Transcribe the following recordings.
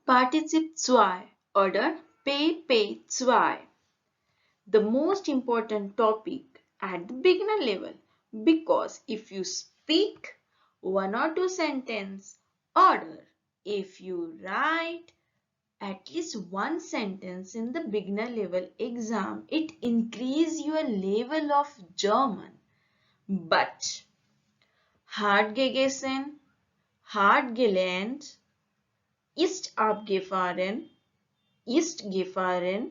Partizip 2 oder PP2. The most important topic at the beginner level, because if you speak one or two sentences or if you write at least one sentence in the beginner level exam, it increases your level of German. But hart gegessen, hart gelernt, ist abgefahren, ist gefahren,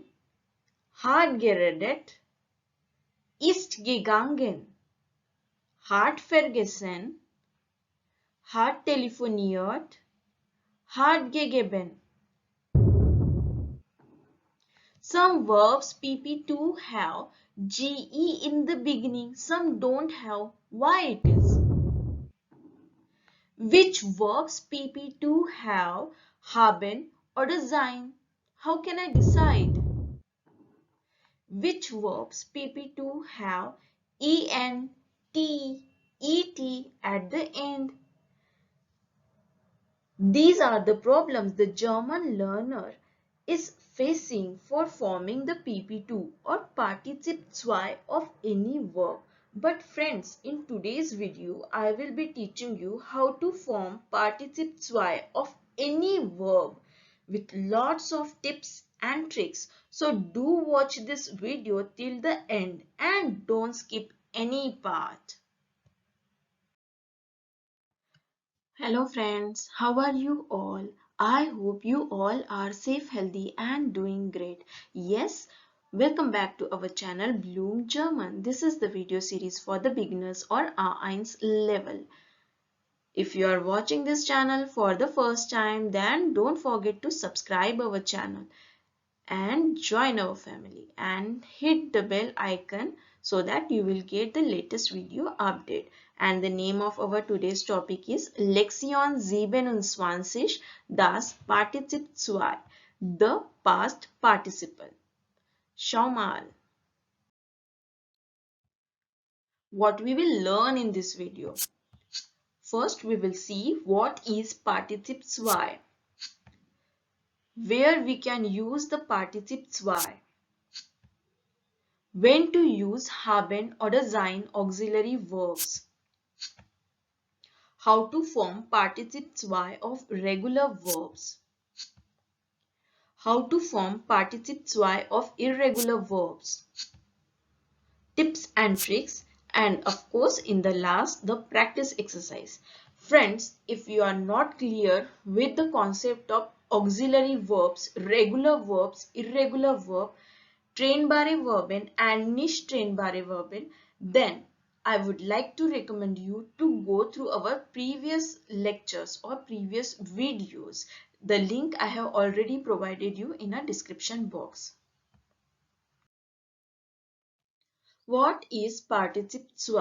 hart geredet, ist gegangen, hart vergessen, hart telefoniert, hart gegeben. Some verbs PP2 have GE in the beginning, some don't have. Why it is? Which verbs PP2 have haben or sein? How can I decide? Which verbs PP2 have en, t, et at the end? These are the problems the German learner is facing for forming the PP2 or Partizip 2 of any verb. But friends, in today's video, I will be teaching you how to form Partizip 2 of any verb with lots of tips and tricks. So do watch this video till the end and don't skip any part. Hello friends, how are you all? I hope you all are safe, healthy and doing great. Yes, welcome back to our channel Bloom German. This is the video series for the beginners or A1 level. If you are watching this channel for the first time, then don't forget to subscribe our channel and join our family and hit the bell icon so that you will get the latest video update. And the name of our today's topic is Lektion 27, das Partizip 2, the past participle. Schau mal. What we will learn in this video. First, we will see what is Partizip 2, where we can use the Partizip 2. When to use haben oder sein auxiliary verbs. How to form Partizip 2 of regular verbs. How to form Partizip 2 of irregular verbs. Tips and tricks, and of course in the last the practice exercise. Friends, if you are not clear with the concept of auxiliary verbs, regular verbs, irregular verb, trainbare verben and nicht trainbare verben, then I would like to recommend you to go through our previous lectures or previous videos. The link I have already provided you in a description box. What is Partizip 2?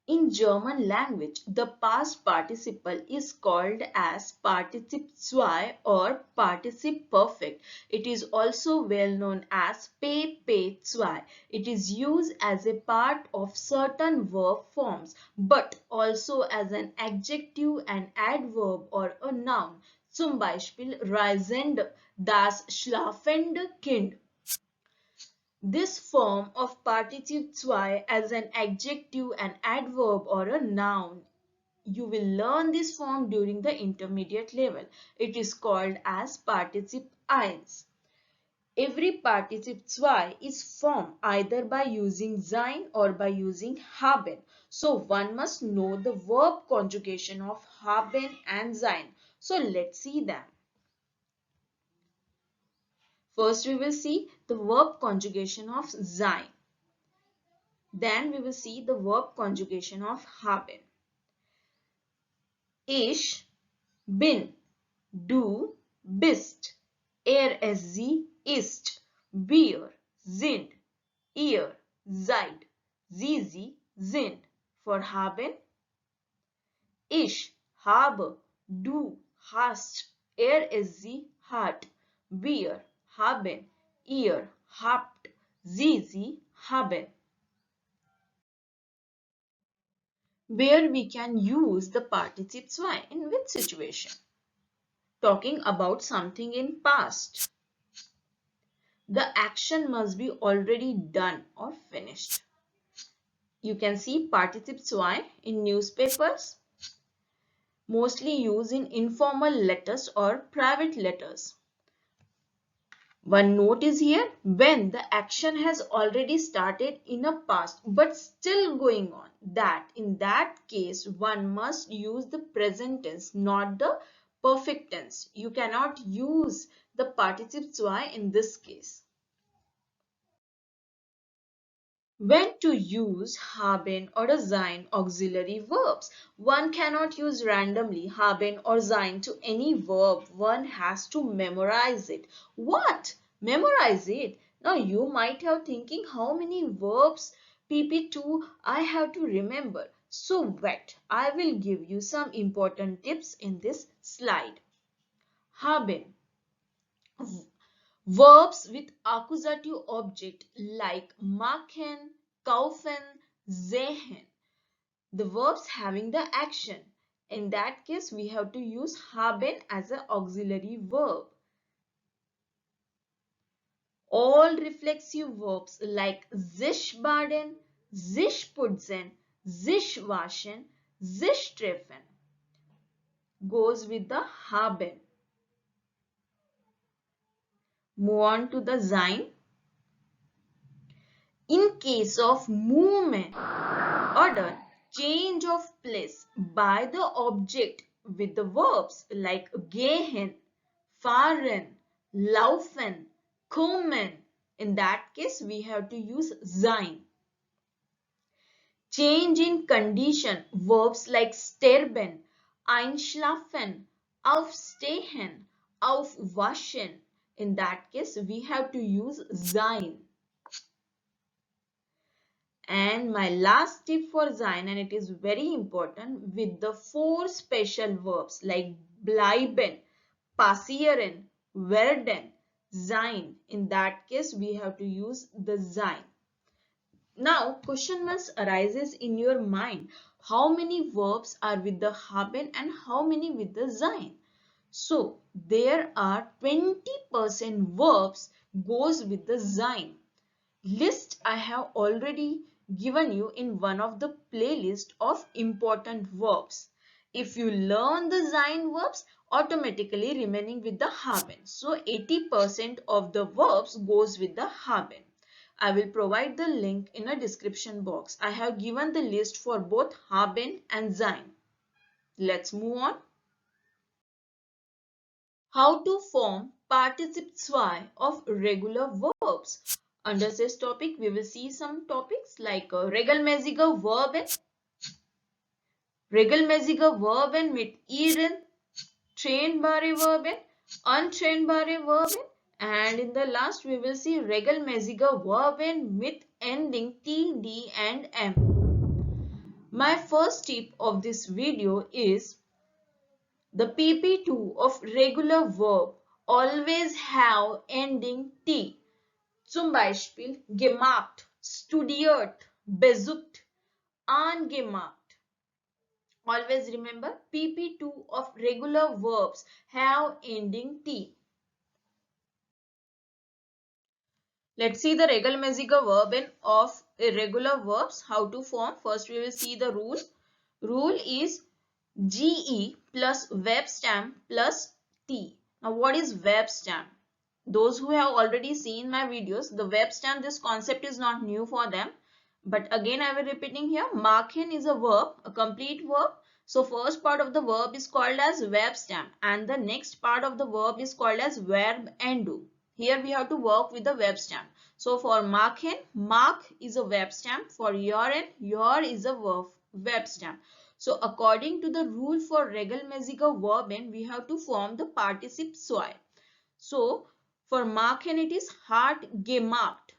In German language, the past participle is called as Partizip 2 or Partizip Perfect. It is also well known as PP2. It is used as a part of certain verb forms, but also as an adjective, an adverb or a noun. Zum Beispiel reisend, das schlafende Kind. This form of Partizip 2 as an adjective, an adverb or a noun. You will learn this form during the intermediate level. It is called as Partizip 1. Every Partizip 2 is formed either by using sein or by using haben. So one must know the verb conjugation of haben and sein. So let's see them. First, we will see the verb conjugation of sein. Then we will see the verb conjugation of haben. Ich bin, du bist, sie ist, wir sind, ihr seid, sie sind. For haben, ich habe, du hast, sie hat, wir haben, ihr habt, sie haben. Where we can use the Partizip 2 in which situation? talking about something in past. The action must be already done or finished. You can see Partizip 2 in newspapers, mostly used in informal letters or private letters. One note is here, when the action has already started in a past but still going on, that in that case one must use the present tense, not the perfect tense. You cannot use the participle zwei in this case. When to use haben or sein auxiliary verbs? One cannot use randomly haben or sein to any verb. One has to memorize it. What? Memorize it? Now you might have thinking how many verbs PP2 I have to remember. So wait, I will give you some important tips in this slide. Haben. Verbs with accusative object like machen, kaufen, sehen. The verbs having the action. In that case, we have to use haben as an auxiliary verb. All reflexive verbs like sich baden, sich putzen, sich waschen, sich treffen goes with the haben. Move on to the sein. In case of movement, order, change of place by the object with the verbs like gehen, fahren, laufen, kommen. In that case, we have to use sein. Change in condition, verbs like sterben, einschlafen, aufstehen, aufwaschen. In that case, we have to use sein. And my last tip for sein, and it is very important, with the 4 special verbs like bleiben, passieren, werden, sein. In that case, we have to use the sein. Now, question must arises in your mind. How many verbs are with the haben and how many with the sein? So, there are 20% verbs goes with the sein. List I have already given you in one of the playlist of important verbs. If you learn the sein verbs, automatically remaining with the haben. So 80% of the verbs goes with the haben. I will provide the link in a description box. I have given the list for both haben and sein. Let's move on. How to form participle zwei of regular verbs. Under this topic, we will see some topics like Regelmäßige Verben, Regelmäßige Verben mit ieren, trainbare Verben, untrainbare Verben, and in the last we will see Regelmäßige Verben with ending T, D and M. My first tip of this video is the PP2 of regular verb always have ending T. Zum Beispiel gemacht, studiert, besucht, angemacht. Always remember PP2 of regular verbs have ending T. Let's see the Regelmäßige Verben of irregular verbs. How to form. First we will see the rule. Rule is GE plus verb stem plus T. Now what is verb stem? Those who have already seen my videos, the verb stem, this concept is not new for them. But again I will repeating here. Machen is a verb, a complete verb. So first part of the verb is called as verb stem and the next part of the verb is called as verb endo. Here we have to work with the verb stem. So for machen, mark is a verb stem. For ieren, your is a verb stem. So according to the rule for Regelmäßige Verben, we have to form the participle zwei. So for machen it is hart gemacht.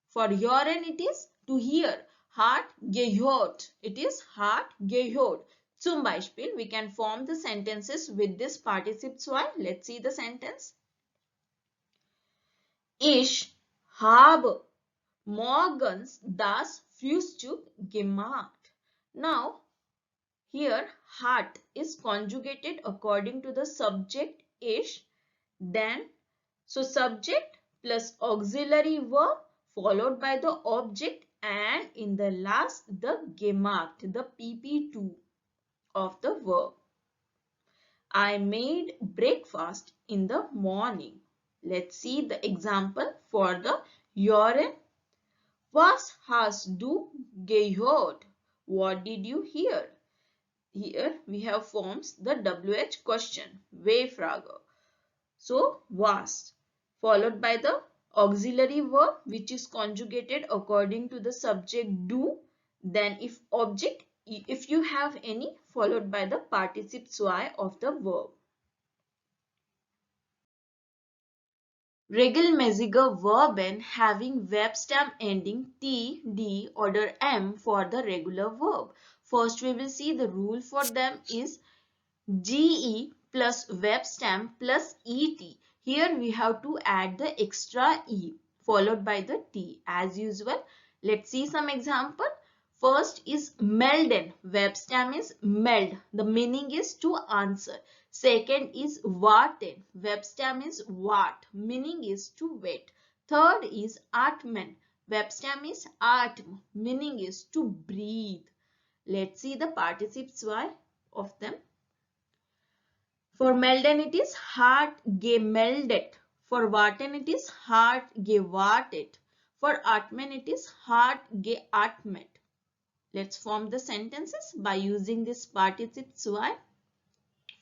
For hören it is to hear. Hart gehört. It is hart gehört. Zum Beispiel we can form the sentences with this participle zwei. Let's see the sentence. Ich habe morgens das Frühstück gemacht. Now here hart is conjugated according to the subject ish. Then, so subject plus auxiliary verb followed by the object, and in the last the gemacht, the PP2 of the verb. I made breakfast in the morning. Let's see the example for the ieren. Was hast du gehört? What did you hear? Here we have forms the WH question, W-Frage. So was followed by the auxiliary verb which is conjugated according to the subject do. Then if object, if you have any, followed by the participle zwei of the verb. Regelmäßige Verben having verb stem ending T, D or M for the regular verb. First we will see the rule for them is GE plus verb stem plus ET. Here we have to add the extra E followed by the T as usual. Let's see some example. First is melden. Verb stem is meld. The meaning is to answer. Second is warten. Verb stem is wart. Meaning is to wait. Third is atmen. Verb stem is atm. Meaning is to breathe. Let's see the participles of them. For melden it is hart gemeldet. For warten it is hart gewartet. For atmen it is hart geatmet. Let's form the sentences by using this participle zwei.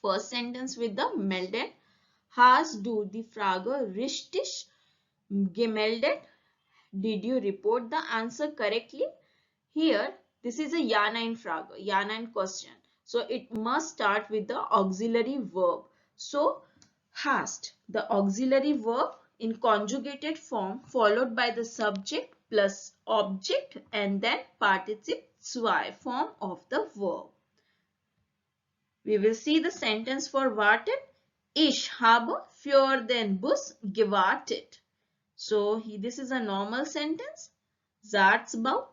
First sentence with the melden. Hast du die Frage richtig gemeldet? Did you report the answer correctly? Here, this is a Ja-Nein Frage, Ja-Nein question. So it must start with the auxiliary verb. So hast, the auxiliary verb in conjugated form followed by the subject plus object and then participle zwei form of the verb. We will see the sentence for warten. Ich habe für den Bus gewartet. So this is a normal sentence. Satzbau.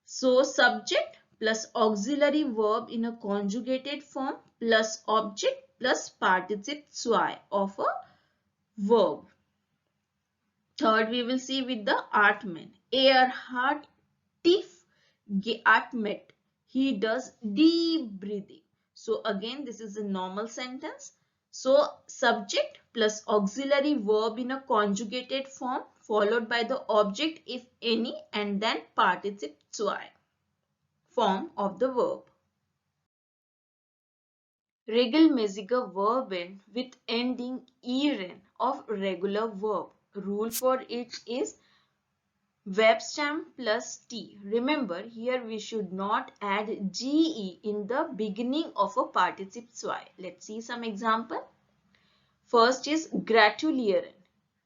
So subject plus auxiliary verb in a conjugated form plus object plus participle zwei of a verb. Third we will see with the atmen. Hat tief geatmet. He does deep breathing. So again this is a normal sentence. So subject plus auxiliary verb in a conjugated form followed by the object if any and then participle zwei form of the verb. Regelmäßige Verben with ending ieren of regular verb. Rule for it is verb stem plus T. Remember here we should not add GE in the beginning of a participle zwei. Let's see some example. First is gratulieren.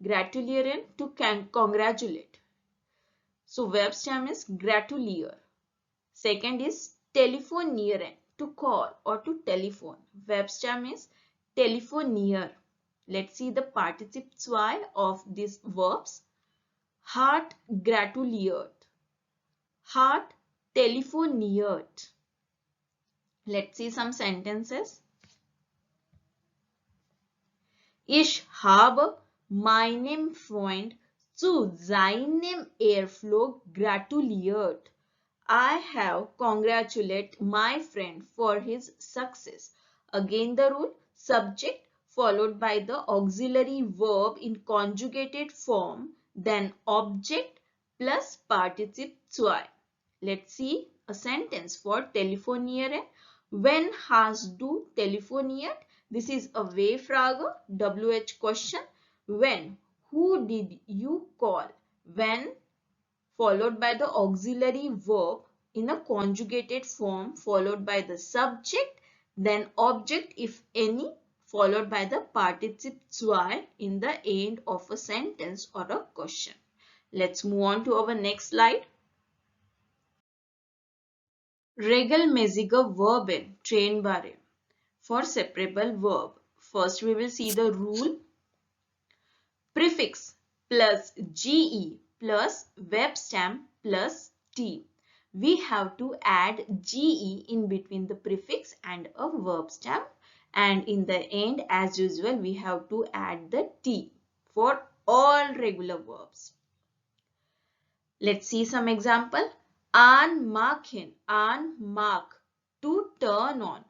Gratulieren to congratulate. So verb stem is gratulier. Second is telefonieren, to call or to telephone. Verb stem is telefonier. Let's see the participle zwei of these verbs. Hat gratuliert. Hat telefoniert. Let's see some sentences. Ich habe meinem Freund zu seinem Erfolg gratuliert. I have congratulated my friend for his success. Again the rule, subject followed by the auxiliary verb in conjugated form, then object plus participle zwei. Let's see a sentence for telefonieren. When hast du telefoniert? This is a W-Frage, WH question. When? Who did you call? When followed by the auxiliary verb in a conjugated form followed by the subject, then object if any, followed by the participle zwei in the end of a sentence or a question. Let's move on to our next slide. Regelmäßige Verben, trainbare. For separable verb, first we will see the rule. Prefix plus GE plus verb stem plus T. We have to add GE in between the prefix and a verb stem, and in the end, as usual, we have to add the T for all regular verbs. Let's see some example. Anmachen, anmark, to turn on.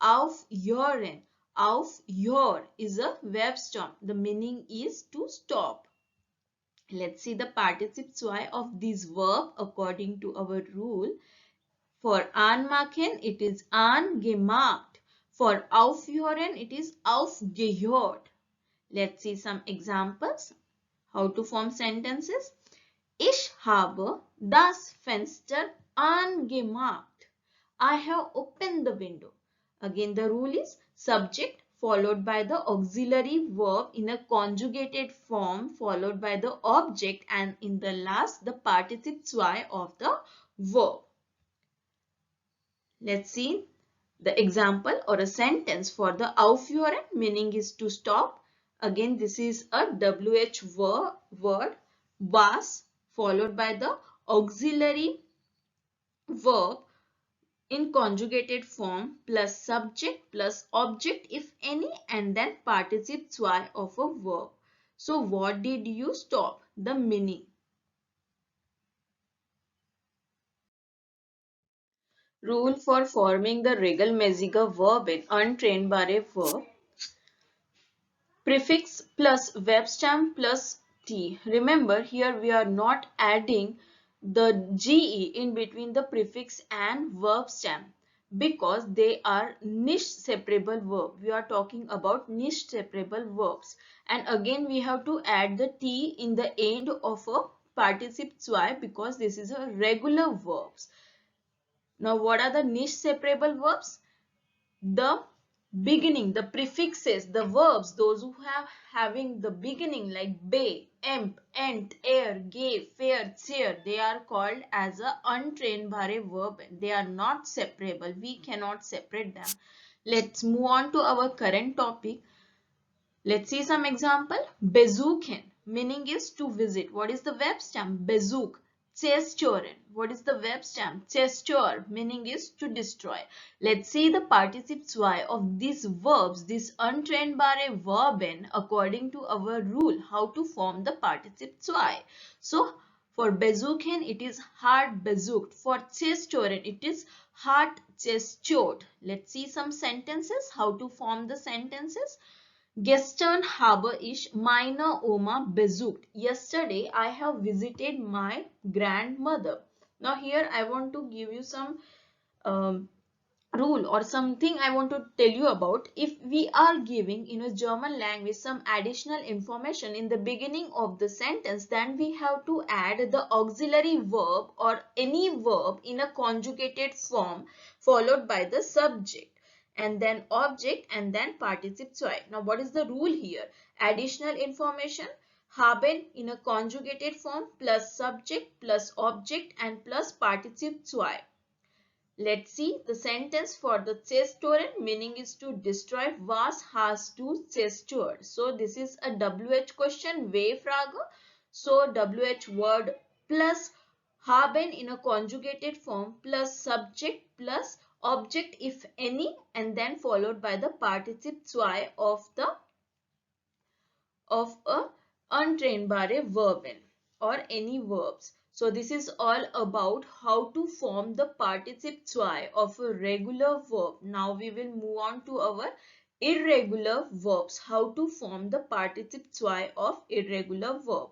Aufhören, aufhör is a verb stem. The meaning is to stop. Let's see the participle zwei of this verb according to our rule. For anmachen, it is angemacht. For aufhören, it is aufgehört. Let's see some examples. How to form sentences. Ich habe das Fenster angemacht. I have opened the window. Again, the rule is subject followed by the auxiliary verb in a conjugated form followed by the object, and in the last the participle zwei of the verb. Let's see the example or a sentence for the aufhören, meaning is to stop. Again, this is a WH word, was, followed by the auxiliary verb in conjugated form plus subject plus object if any, and then participle zwei of a verb. So what did you stop? The meaning. Rule for forming the regelmäßige Verben, untrainbare verb. Prefix plus verb stem plus T. Remember, here we are not adding the GE in between the prefix and verb stem because they are niche separable verb. We are talking about niche separable verbs. And again, we have to add the T in the end of a participle zwei because this is a regular verbs. Now, what are the niche separable verbs? The beginning, the prefixes, the verbs, those who have having the beginning like be, emp, ent, er, gave, fair, cheer, they are called as a untrainbare verb. They are not separable. We cannot separate them. Let's move on to our current topic. Let's see some example. Besuchen, meaning is to visit. What is the verb stem? Besuch. Zerstören. What is the verb stem? Zerstör, meaning is to destroy. Let's see the participle zwei of these verbs, these untrainbare verben, according to our rule, how to form the participle zwei. So, for besuchen, it is hart besucht. For zerstören, it is hart zerstört. Let's see some sentences, how to form the sentences. Gestern habe ich meine Oma besucht. Yesterday, I have visited my grandmother. Now here, I want to give you some rule or something I want to tell you about. If we are giving in a German language some additional information in the beginning of the sentence, then we have to add the auxiliary verb or any verb in a conjugated form followed by the subject and then object and then participle zwei. Now what is the rule here? Additional information, haben in a conjugated form plus subject plus object and plus participle zwei. Let's see the sentence for the zerstören, meaning is to destroy. Was hast du zerstört? So this is a WH question, W-Frage. So WH word plus haben in a conjugated form plus subject plus object if any, and then followed by the participle zwei of a untrainbare verben or any verbs. So this is all about how to form the participle zwei of a regular verb. Now we will move on to our irregular verbs. How to form the participle zwei of irregular verb.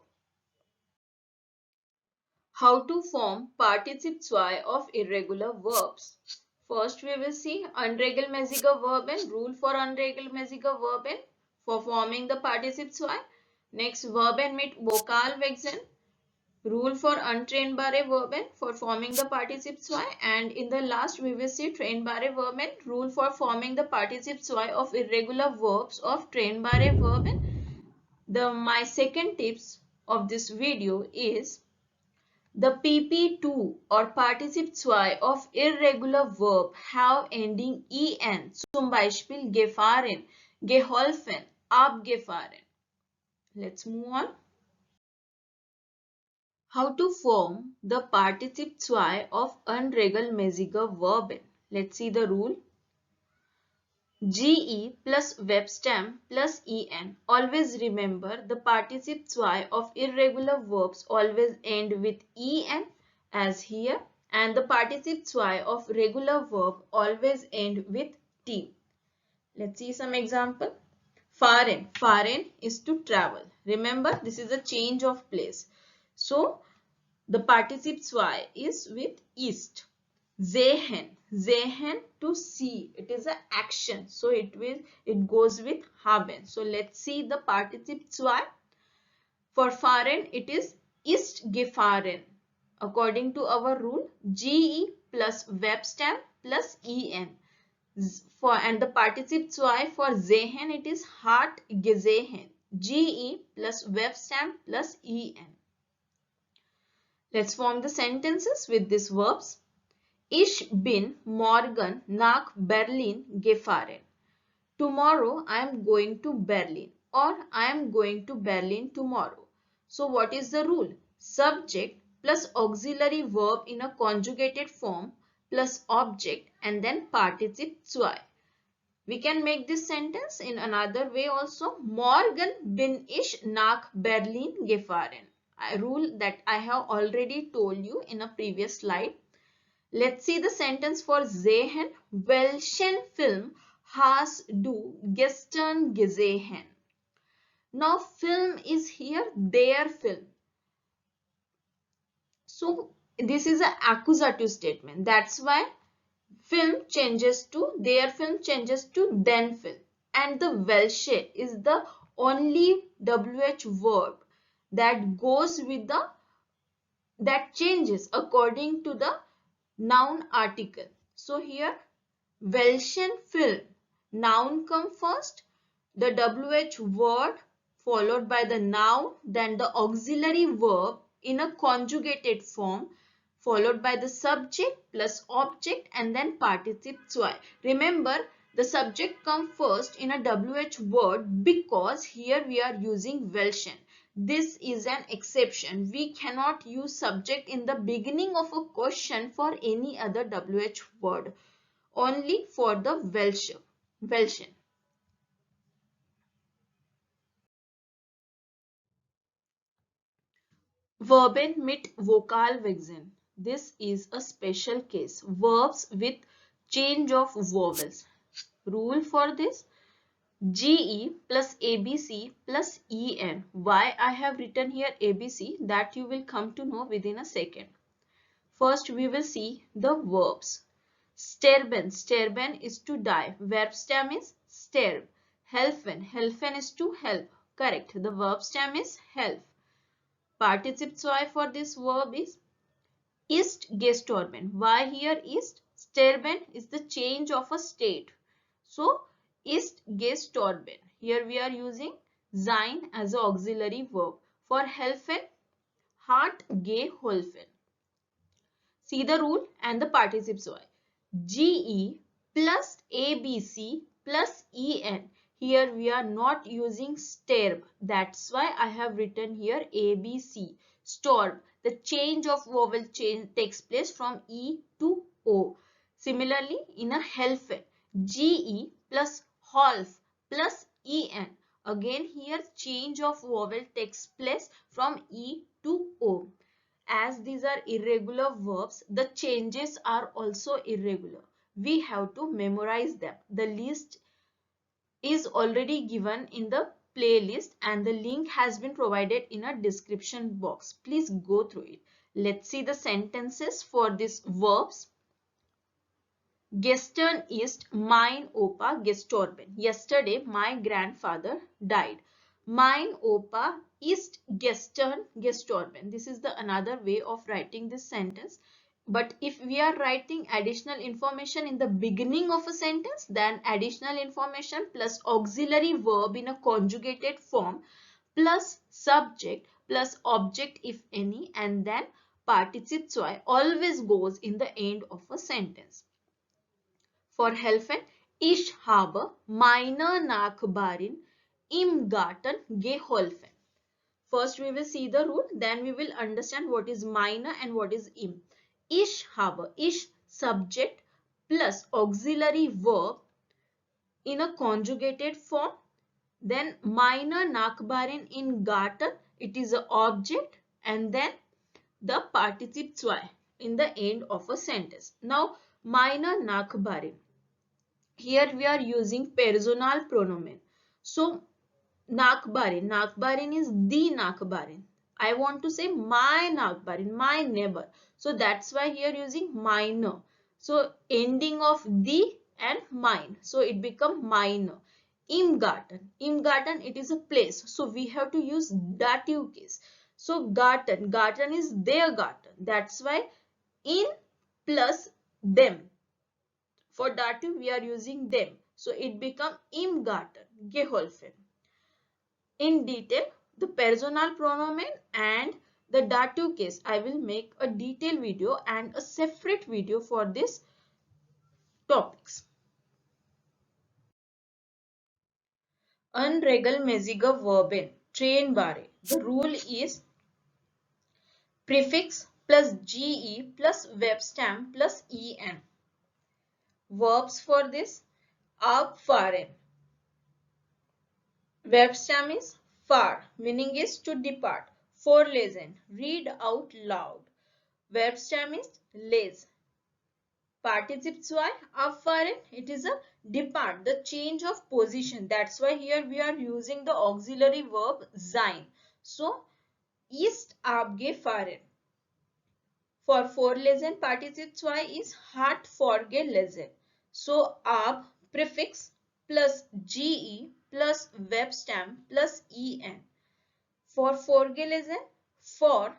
How to form participle zwei of irregular verbs. First we will see unregelmäßige Verben, rule for unregelmäßige Verben for forming the participle zwei. Next, Verben mit Vokalwechsel, rule for untrainbare Verben for forming the participle zwei, and in the last we will see trainbare Verben, rule for forming the participle zwei of irregular verbs of trainbare Verben. My second tips of this video is the PP2 or participle zwei of irregular verb have ending en, zum Beispiel gefahren, geholfen, abgefahren. Let's move on. How to form the participle zwei of unregelmäßige Verben. Let's see the rule. GE plus verb stem plus EN. Always remember the participle 2 of irregular verbs always end with EN as here, and the participle 2 of regular verb always end with T. Let's see some example. Fahren. Fahren is to travel. Remember, this is a change of place. So, the participle 2 is with ist. Sehen. Sehen, to see. It is an action. So, it goes with haben. So, let's see the participle 2. For fahren, it is ist gefahren. According to our rule, ge plus verb stem plus en. And the participle 2 for sehen, it is hat gesehen. Ge plus verb stem plus en. Let's form the sentences with these verbs. Ich bin morgen nach Berlin gefahren. Tomorrow I am going to Berlin, or I am going to Berlin tomorrow. So what is the rule? Subject plus auxiliary verb in a conjugated form plus object and then participle 2. We can make this sentence in another way also. Morgen bin ich nach Berlin gefahren. A rule that I have already told you in a previous slide. Let's see the sentence for sehen. Welchen Film hast du gestern gesehen? Now film is here, their film. So this is an accusative statement. That's why film changes to, their film changes to then film. And the welche is the only WH verb that goes with the, that changes according to the noun article. So here welchen Film, noun come first, the WH word followed by the noun, then the auxiliary verb in a conjugated form followed by the subject plus object and then participle 2. Remember, the subject come first in a WH word because here we are using welchen. This is an exception. We cannot use subject in the beginning of a question for any other WH word. Only for the welchen. Verben mit Vokalwechseln. This is a special case. Verbs with change of vowels. Rule for this: GE plus ABC plus EN. Why I have written here ABC, that you will come to know within a second. First we will see the verbs. Sterben. Sterben is to die. Verb stem is sterb. Helfen. Helfen is to help. Correct. The verb stem is help. Participle 2 for this verb is ist gestorben. Why here ist? Sterben is the change of a state. So ist gestorben. Here we are using sein as an auxiliary verb. For helfen, hat geholfen. See the rule and the participle 2. GE plus ABC plus EN. Here we are not using sterb. That's why I have written here ABC. Storb. The change of vowel change takes place from E to O. Similarly, in a helfen, GE plus Holf plus EN. Again here change of vowel takes place from E to O. As these are irregular verbs, the changes are also irregular. We have to memorize them. The list is already given in the playlist and the link has been provided in a description box. Please go through it. Let's see the sentences for these verbs. Gestern ist mein Opa gestorben. Yesterday, my grandfather died. Mein Opa ist gestern gestorben. This is the another way of writing this sentence. But if we are writing additional information in the beginning of a sentence, then additional information plus auxiliary verb in a conjugated form plus subject plus object if any, and then participle 2 always goes in the end of a sentence. For helfen, ich habe meiner Nachbarin im Garten geholfen. First we will see the rule, then we will understand what is meine and what is im. Ich habe, ich subject plus auxiliary verb in a conjugated form. Then meine Nachbarin in Garten, it is an object, and then the Partizip 2 in the end of a sentence. Now meine Nachbarin. Here we are using personal pronoun. So Nachbarin. Nachbarin is the Nachbarin. I want to say my Nachbarin, my neighbor. So that's why here using meine. So ending of the and mine. So it become mine. Im Garten. Im Garten, it is a place. So we have to use dative case. So Garten. Garten is their garden. That's why in plus them. For dative we are using them. So it become im Garten. Geholfen. In detail the personal pronoun and the dative case. I will make a detailed video and a separate video for this topics. Unregelmäßige Verben. Trennbare. The rule is prefix plus ge plus verb stem plus en. Verbs for this abfahren. Verb stem is far, meaning is to depart. Vorlesen, read out loud. Verb stem is les. Partizip 2 abfahren, it is a depart, the change of position. That's why here we are using the auxiliary verb sein. So ist abgefahren. For vorlesen, Partizip 2 is hat vorgelesen. So ab prefix plus ge plus verb stem plus en. For vorgelesen, for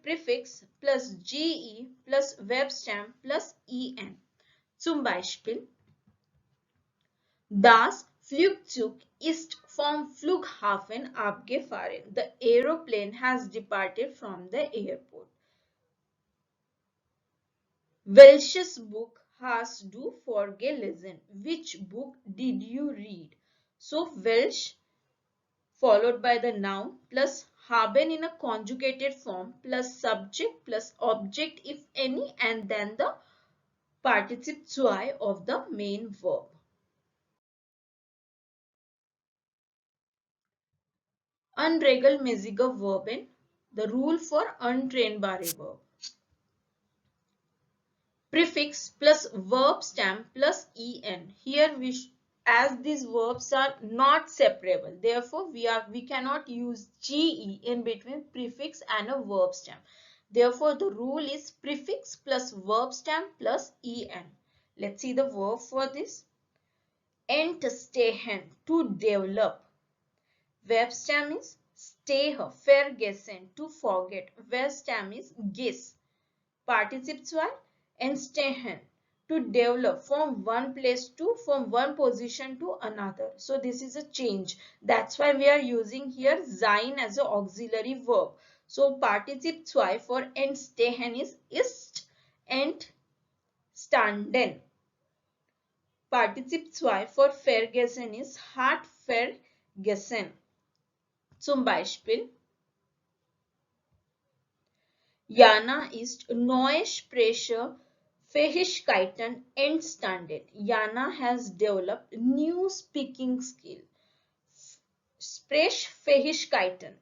prefix plus ge plus verb stem plus en. Zum Beispiel: Das Flugzeug ist vom Flughafen abgefahren. The aeroplane has departed from the airport. Welches Buch hast du vorgelesen? Which book did you read? So welch followed by the noun plus haben in a conjugated form plus subject plus object if any, and then the participle 2 of the main verb. Unregelmäßige Verben. The rule for untrainbare verb. Prefix plus verb stem plus en. Here as these verbs are not separable, therefore we cannot use ge in between prefix and a verb stem. Therefore the rule is prefix plus verb stem plus en. Let's see the verb for this. Entstehen, to develop. Verb stem is stay, vergessen, to forget. Verb stem is guess. Participle 2 entstehen, to develop from one place to, from one position to another. So this is a change. That's why we are using here sein as an auxiliary verb. So Participle 2 for entstehen is entstanden. Participle 2 for vergessen ist hat vergessen. Zum Beispiel: Jana ist neue Sprechfähigkeiten entstanden. Jana has developed new speaking skill. Sprechfähigkeiten.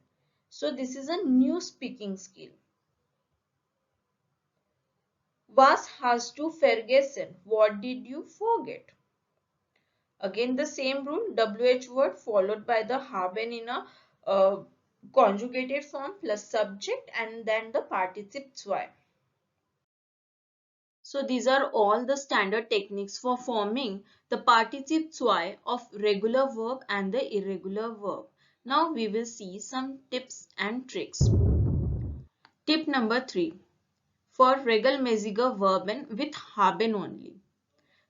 So this is a new speaking skill. Was hast du vergessen? What did you forget? Again the same rule, WH word followed by the haben in a conjugated form plus subject and then the participle 2. So these are all the standard techniques for forming the participle 2 of regular verb and the irregular verb. Now we will see some tips and tricks. Tip number 3. For regelmäßige Verben with haben only.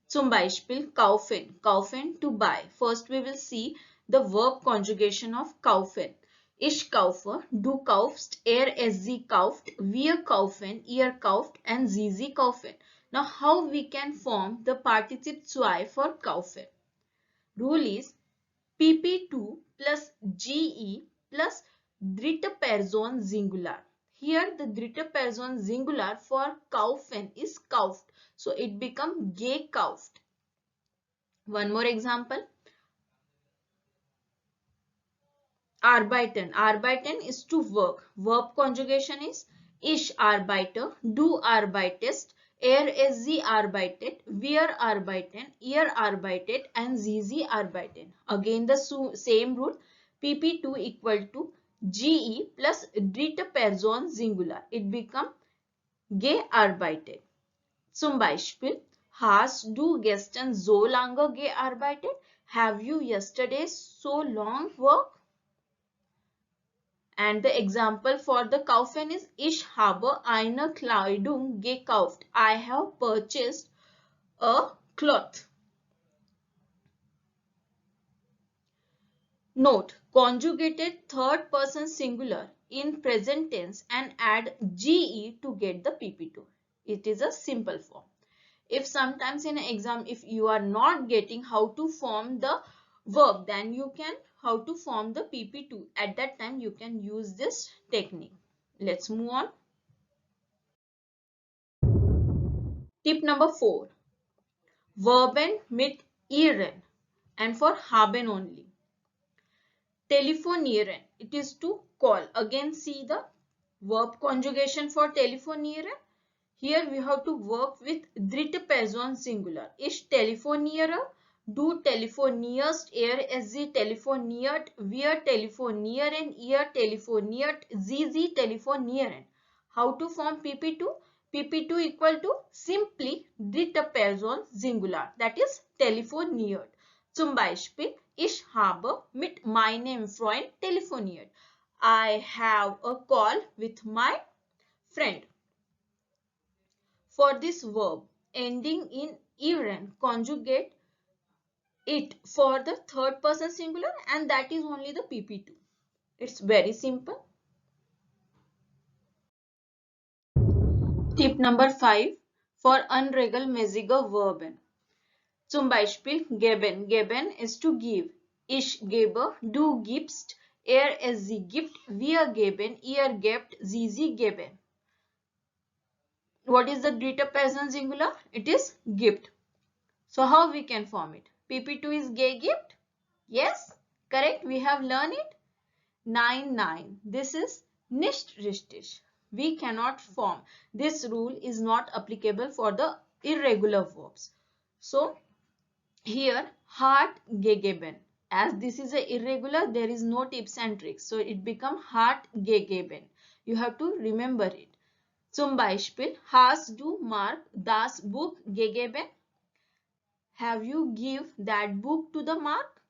Zum Beispiel kaufen. Kaufen, to buy. First we will see the verb conjugation of kaufen. Ich kaufe, du kaufst, sie kauft, wir kaufen, ihr kauft and sie kaufen. Now how we can form the participle 2 for kaufen? Rule is PP2 plus GE plus dritte Person Singular. Here the dritte Person Singular for kaufen is kauft. So it becomes gekauft. One more example. Arbeiten. Arbeiten is to work. Verb conjugation is ich arbeite, du arbeitest, sie arbeitet, wir arbeiten, ihr arbeitet and sie arbeiten. Again the same rule. PP2 equal to GE plus dritte Person Singular. It become gearbeitet. Zum Beispiel, hast du gestern so lange gearbeitet? Have you yesterday so long worked? And the example for the kaufen is ich habe eine Kleidung gekauft. I have purchased a cloth. Note, conjugated third person singular in present tense and add ge to get the PP2. It is a simple form. If sometimes in an exam, if you are not getting how to form the verb, then you can how to form the PP2. At that time, you can use this technique. Let's move on. Tip number 4. Verben mit ieren and for haben only. Telefonieren. It is to call. Again see the verb conjugation for telefonieren. Here we have to work with dritte Person Singular. Ich telefoniere, du telefonierst, sie telefoniert, wir telefonieren, ihr telefoniert, sie telefonieren. How to form PP2? PP2 equal to simply dritte Person Singular, that is telefoniert. Zum Beispiel, ich habe mit meinem Freund telefoniert. I have a call with my friend. For this verb ending in ieren, conjugate it for the third person singular and that is only the PP2. It's very simple. Tip number 5 for unregelmäßige Verben. Zum Beispiel geben. Geben is to give. Ich gebe, du gibst, sie gibt, wir geben, ihr gebt, sie geben. What is the dritte Person singular? It is gibt. So how we can form it? PP2 is gibt. Yes, correct. We have learned it. 9. This is nicht richtig. We cannot form. This rule is not applicable for the irregular verbs. So here hat gegeben. As this is a irregular, there is no tips and tricks. So it become hat gegeben. You have to remember it. Zum Beispiel, hast du Mark das Buch gegeben? Have you give that book to the Mark?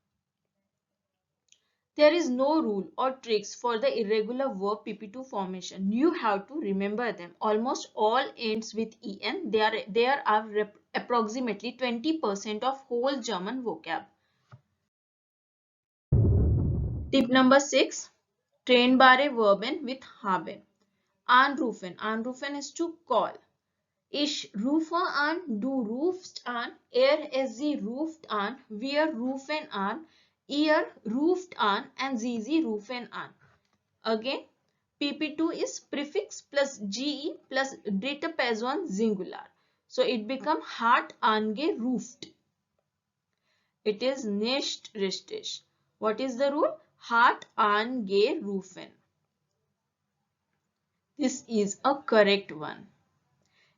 There is no rule or tricks for the irregular verb PP2 formation. You have to remember them. Almost all ends with en. There are approximately 20% of whole German vocab. Tip number 6. Trennbare Verben with haben. Anrufen. Anrufen is to call. Ich rufe an, du rufst an, sie ruft an, wir rufen an, ihr ruft an and sie rufen an. Again, PP2 is prefix plus ge plus dritte Person Singular. So it becomes hat angerufen. It is nicht richtig. What is the rule? Hat angerufen. This is a correct one.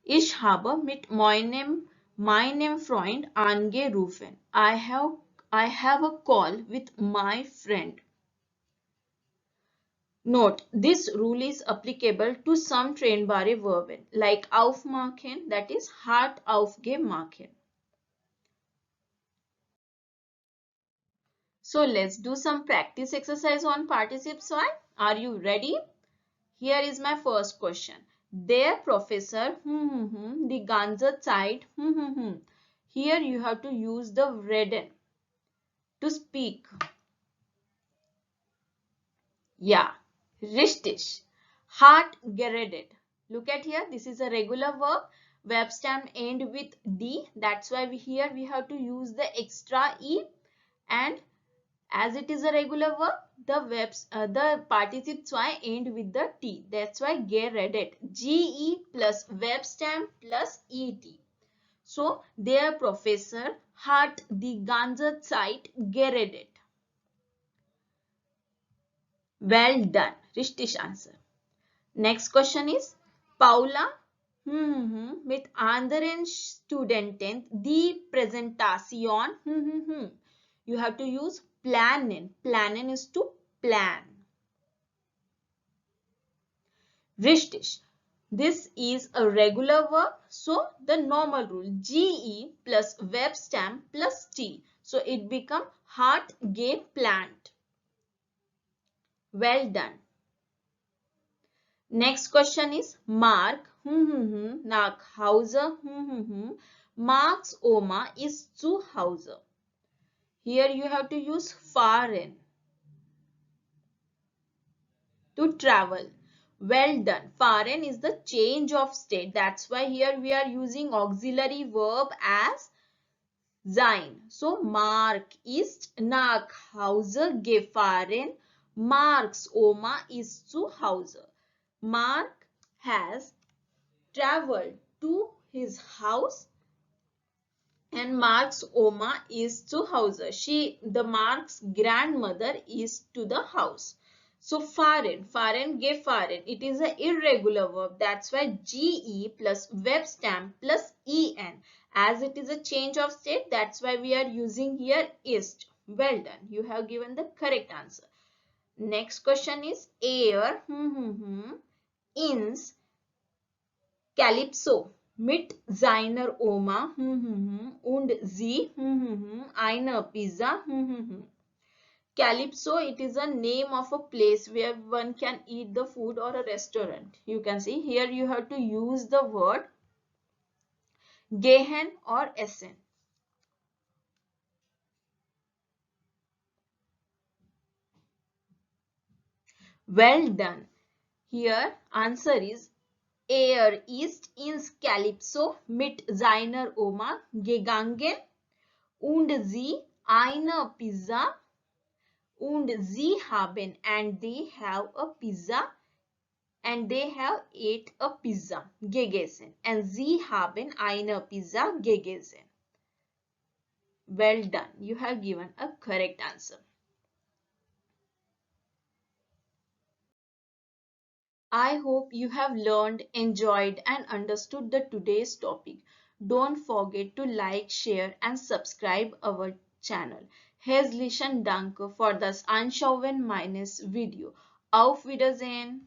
Ich habe mit meinem Freund angerufen. I have a call with my friend. Note, this rule is applicable to some trennbare Verben like aufmachen, that is hat aufgemacht. So let's do some practice exercise on Partizip 2. Are you ready? Here is my first question. Der Professor die ganze Zeit Here you have to use the reden to speak. Yeah, richtig. Hat geredet. Look at here. This is a regular verb. Verb stem end with D. That's why here we have to use the extra E. And as it is a regular verb, the participle 2 end with the T. That's why geredet. GE plus verb stem plus ET. So, their professor hat die ganze Zeit geredet. Well done. Richtig answer. Next question is Paula mit anderen Studenten die Präsentation. You have to use planen. Planen is to plan. Richtig. This is a regular verb. So the normal rule GE plus verb stem plus T. So it become hat geplant. Well done. Next question is Mark nach Hause. Mark's Oma ist zu Hause. Here you have to use fahren to travel. Well done. Fahren is the change of state. That's why here we are using auxiliary verb as sein. So Mark ist nach Hause gefahren. Marks Oma ist zu Hause. Mark has traveled to his house and Mark's Oma is zu Hause. The Mark's grandmother is to the house. So fahren, gefahren, it is an irregular verb. That's why GE plus verb stem plus EN. As it is a change of state, that's why we are using here ist. Well done. You have given the correct answer. Next question is ins Calypso mit seiner Oma und sie eine Pizza. Calypso, it is a name of a place where one can eat the food or a restaurant. You can see here you have to use the word gehen or essen. Well done. Here answer is ist ins Calypso mit seiner Oma gegangen und sie eine Pizza und sie haben and they have a pizza and they have ate a pizza gegessen and sie haben eine Pizza gegessen. Well done. You have given a correct answer. I hope you have learned, enjoyed and understood the today's topic. Don't forget to like, share and subscribe our channel. Herzlichen Dank für das Anschauen meines Video. Auf Wiedersehen.